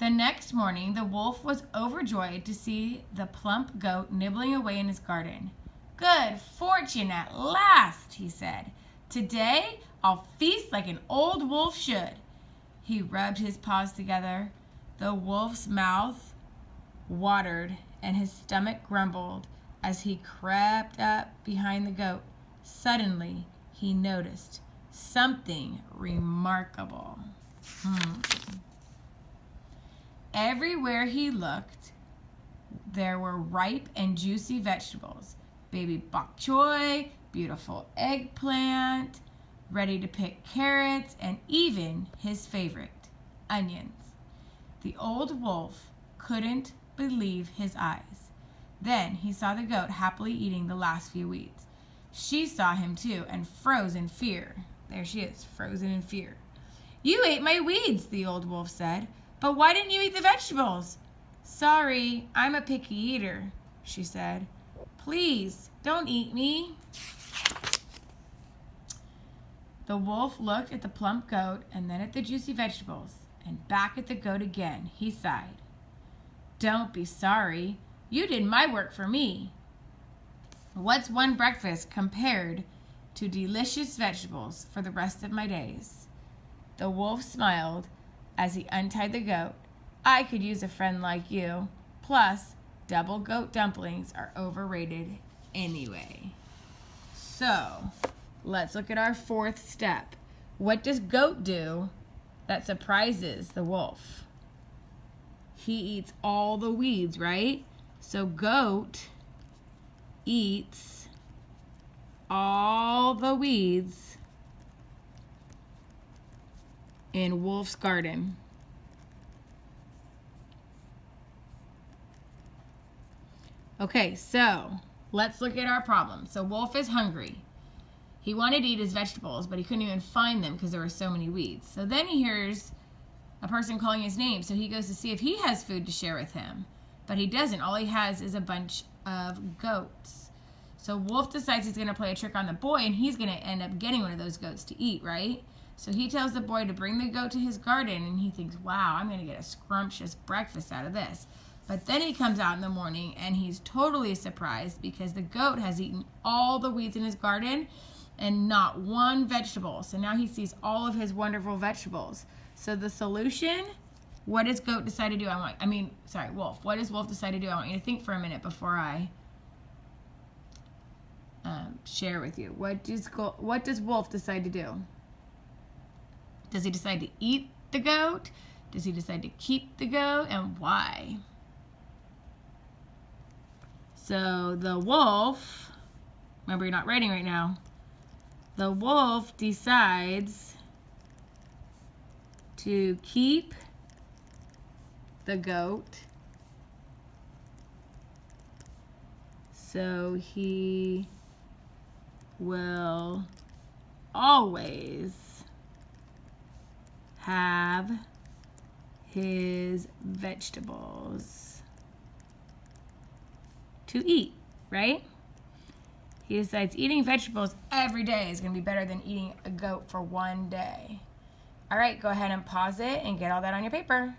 The next morning, the wolf was overjoyed to see the plump goat nibbling away in his garden. "Good fortune at last," he said. "Today I'll feast like an old wolf should." He rubbed his paws together. The wolf's mouth watered and his stomach grumbled as he crept up behind the goat. Suddenly, he noticed something remarkable. Everywhere he looked, there were ripe and juicy vegetables. Baby bok choy, beautiful eggplant, ready to pick carrots, and even his favorite, onions. The old wolf couldn't believe his eyes. Then he saw the goat happily eating the last few weeds. She saw him too and froze in fear. There she is, frozen in fear. "You ate my weeds," the old wolf said. "But why didn't you eat the vegetables?" "Sorry, I'm a picky eater," she said. "Please, don't eat me." The wolf looked at the plump goat and then at the juicy vegetables and back at the goat again. He sighed. "Don't be sorry. You did my work for me. What's one breakfast compared to delicious vegetables for the rest of my days?" The wolf smiled as he untied the goat. "I could use a friend like you. Plus, double goat dumplings are overrated anyway." So, let's look at our fourth step. What does goat do that surprises the wolf? He eats all the weeds, right? So goat eats all the weeds in wolf's garden. Okay, so let's look at our problem. So wolf is hungry. He wanted to eat his vegetables, but he couldn't even find them because there were so many weeds. So then he hears a person calling his name, so he goes to see if he has food to share with him. But he doesn't. All he has is a bunch of goats. So wolf decides he's going to play a trick on the boy, and he's going to end up getting one of those goats to eat, right? So he tells the boy to bring the goat to his garden, and he thinks, wow, I'm going to get a scrumptious breakfast out of this. But then he comes out in the morning, and he's totally surprised because the goat has eaten all the weeds in his garden and not one vegetable. So now he sees all of his wonderful vegetables. So the solution, what does goat decide to do? Wolf. What does wolf decide to do? I want you to think for a minute before I share with you. What does wolf decide to do? Does he decide to eat the goat? Does he decide to keep the goat? And why? So the wolf, remember you're not writing right now, the wolf decides to keep the goat, so he will always have his vegetables to eat, right? He decides eating vegetables every day is going to be better than eating a goat for one day. All right, go ahead and pause it and get all that on your paper.